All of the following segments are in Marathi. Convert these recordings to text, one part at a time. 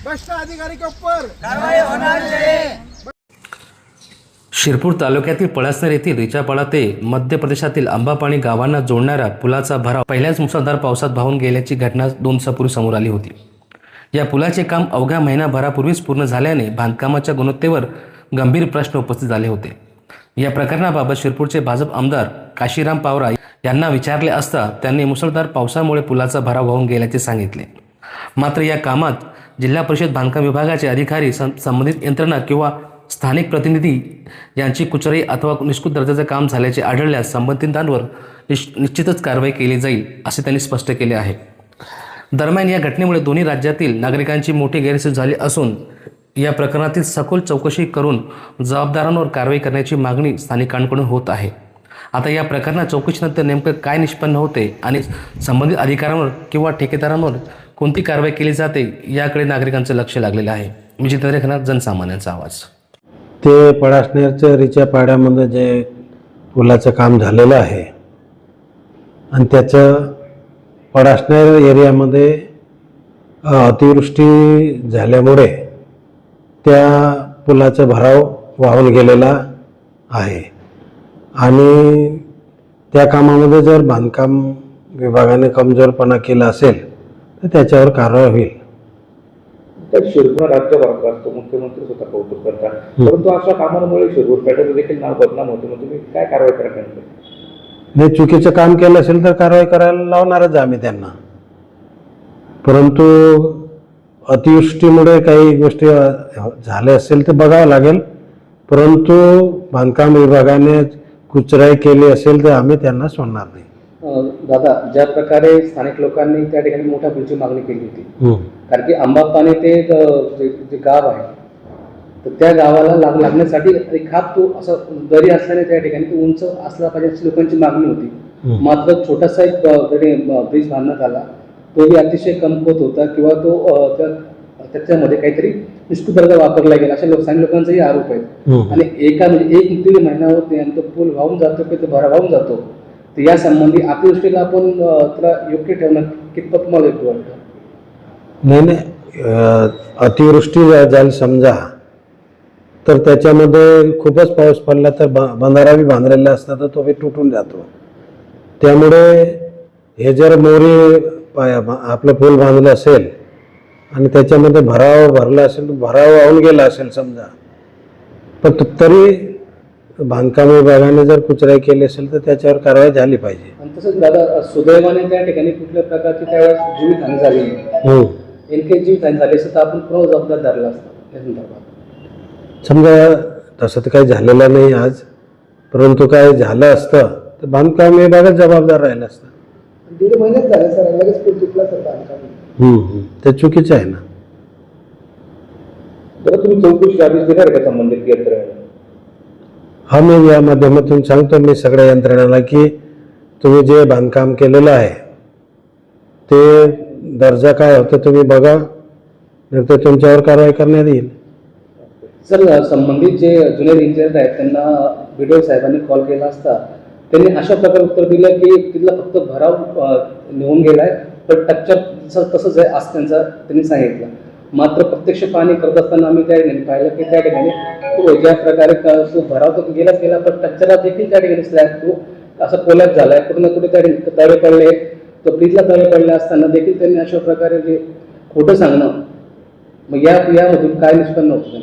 भ्रष्ट अधिकारी के ऊपर कार्रवाई होना चाहिए। शिरपूर तालुक्यातील पळसनेर येथील रिचापाडा ते मध्य प्रदेशातील अंबापाणी गावांना जोडणाऱ्या पुलाचा भराव पहिल्याच मुसळधार पावसात वाहून गेल्याची घटना 2 दिवसापूर्वी समोर आली होती। या पुलाचे काम अवघ्या महिनाभरापूर्वीच पूर्ण झाल्याने बांधकामाच्या गुणवत्तेवर गंभीर प्रश्न उपस्थित झाले होते। या प्रकरणाबाबत शिरपूरचे भाजप आमदार काशीराम पावरा यांना विचारले असता त्यांनी मुसळधार पावसामुळे पुलाचा भराव वाहून गेल्याचे सांगितले। मात्र या कामात जिल्हा परिषद बांधकाम विभागाचे अधिकारी, संबंधित यंत्रणा किंवा स्थानिक प्रतिनिधी यांची कुचराई अथवा निष्कृत दर्जाचे काम झाल्याचे आढळल्यास संबंधितांवर निश्चितच कारवाई केली जाईल असे त्यांनी स्पष्ट केले आहे। दरम्यान या घटनेमुळे दोन्ही राज्यातील नागरिकांची मोठी गैरसोय झाली असून या प्रकरणातील सखोल चौकशी करून जबाबदारांवर कारवाई करण्याची मागणी स्थानिकांकडून होत आहे। आता या प्रकरणात चौकशीनंतर नेमकं काय निष्पन्न होते आणि संबंधित अधिकाऱ्यांवर किंवा ठेकेदारांवर कोणती कारवाई केली जाते याकडे नागरिकांचं लक्ष लागलेलं आहे। मी जितेंद्र खन्ना, जनसामान्यांचा आवाज। ते पळसनेरच्या रिचापाड्यामध्ये जे पुलाचं काम झालेलं आहे आणि त्याचं पळसनेर एरियामध्ये अतिवृष्टी झाल्यामुळे त्या पुलाचा भराव वाहून गेलेला आहे आणि त्या कामामध्ये जर बांधकाम विभागाने कमजोरपणा केला असेल तर त्याच्यावर कारवाई होईल। तर शिरपूर राज्यभरात असतो, मुख्यमंत्री स्वतः कौतुक करतात, परंतु अशा कामांमुळे शिरपूर पेठेचं देखील नाव बदनाम होते। मग तुम्ही काय कारवाई करणार? नाही, चुकीचं काम केलं असेल तर कारवाई करायला लावणारच आम्ही त्यांना, परंतु अतिवृष्टीमुळे काही गोष्टी झाल्या असेल तर बघावं लागेल। परंतु बांधकाम विभागाने कुचराई केली असेल तर आम्ही त्यांना सोडणार नाही। दादा, ज्या प्रकारे स्थानिक लोकांनी त्या ठिकाणी मोठ्या पुलची मागणी केली होती, कारण की अंबापाणी ते जे गाव आहे तर त्या गावाला लागण्यासाठी एक हात तो असं दरी असल्याने त्या ठिकाणी तो उंच असला पाहिजे अशी लोकांची मागणी होती। मात्र छोटासा एक ब्रिज बांधण्यात आला, तोही अतिशय कमकुवत होता किंवा तो त्याच्यामध्ये काहीतरी निष्कृत दर्जा वापरला गेला अशा स्थानिक लोकांचाही आरोप आहे। आणि म्हणजे 1-3 महिना होते आणि तो पूल वाहून जातो की तो भरा वाहून जातो, तर या संबंधी आपल्या दृष्टीला आपण त्याला योग्य ठेवणं कितपत तुम्हाला योग्य वाटतं? नाही, अतिवृष्टी झाली समजा तर त्याच्यामध्ये खूपच पाऊस पडला तर बंधारा बी बांधलेला असता तर तो बी तुटून जातो। त्यामुळे हे जर मोरी आपलं पूल बांधलं असेल आणि त्याच्यामध्ये भराव भरला असेल तर भराव वाहून गेला असेल समजा, पण तरी बांधकाम विभागाने जर कुचराई केली असेल तर त्याच्यावर कारवाई झाली पाहिजे। आणि तसंच दादा, सुदैवाने त्या ठिकाणी कुठल्या प्रकारची त्यावेळेस जीवितहानी झाली नाही, इनकेस जीवितहानी झाली असेल तर आपण पूर्ण जबाबदार धरला असता या संदर्भात। समजा तसं तर काही झालेलं नाही आज, परंतु काय झालं असतं तर बांधकाम विभागच जबाबदार राहिला असता। 1.5 महिन्यात झाले सर, लगेच पूल तुटला सर बांधकाम। ते चुकीचं आहे ना। बरं, तुम्ही चौकशी आदेश देणार का संबंधित यंत्रणेला? हा, मी या माध्यमातून सांगतो मी सगळ्या यंत्रणाला की तुम्ही जे बांधकाम केलेलं आहे ते दर्जा काय होतं तुम्ही बघा, नाही तर तुमच्यावर कारवाई करण्यात येईल। सर, संबंधित जे ज्युनियर इंजिनियर आहेत त्यांना BDO साहेबांनी कॉल केला असता त्यांनी अशा प्रकारे उत्तर दिलं की तिथला फक्त भराव निघून गेलाय, पण स्ट्रक्चर तसंच आहे असं त्यांनी सांगितलं। मात्र प्रत्यक्ष पाहणी करत असताना आम्ही त्या ठिकाणी पाहिलं की त्या ठिकाणी तो ज्या प्रकारे तो भराव तर गेलाच गेला, पण स्ट्रक्चरला देखील त्या ठिकाणी स्लॅब तो असा कोलॅप्स झालाय, कुठे ना कुठे त्या ठिकाणी तळे पडले, तो ब्रिजला तळे पडले असताना देखील त्यांनी अशा प्रकारे जे खोटं सांगणं, मग यामधून काय निष्पन्न होतं?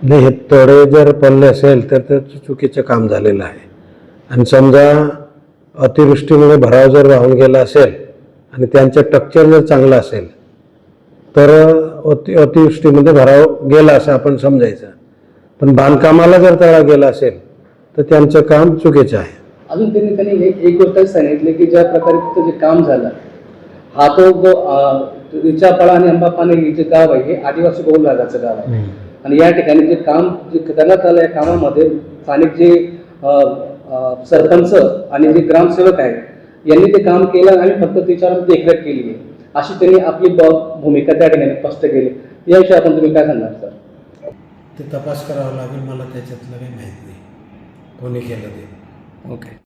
नाही, हे तडे जर पडले असेल तर ते चुकीचं काम झालेलं आहे। आणि समजा अतिवृष्टीमुळे भराव जर वाहून गेला असेल आणि त्यांचं स्ट्रक्चर जर चांगलं असेल तर अतिवृष्टीमध्ये भराव गेला असं आपण समजायचं, पण बांधकामाला जर तडा गेला असेल तर त्यांचं काम चुकीचं आहे। अजून त्यांनी एक गोष्ट सांगितली की ज्या प्रकारे तिथं जे काम झालं, हा तो रिचापाडा आणि अंबापाणी हे जे गाव आहे हे आदिवासी बहुल भागाचं गाव आहे आणि या ठिकाणी जे काम जे करण्यात आलं या कामामध्ये स्थानिक जे सरपंच आणि जे ग्रामसेवक आहेत यांनी ते काम केलं आणि फक्त त्याच्यावर देखरेख केली आहे अशी त्यांनी आपली भूमिका त्या ठिकाणी स्पष्ट केली। याविषयी आपण तुम्ही काय सांगणार सर? ते तपास करावा लागेल, मला त्याच्यातलं काही माहिती नाही कोणी केलं ते। ओके।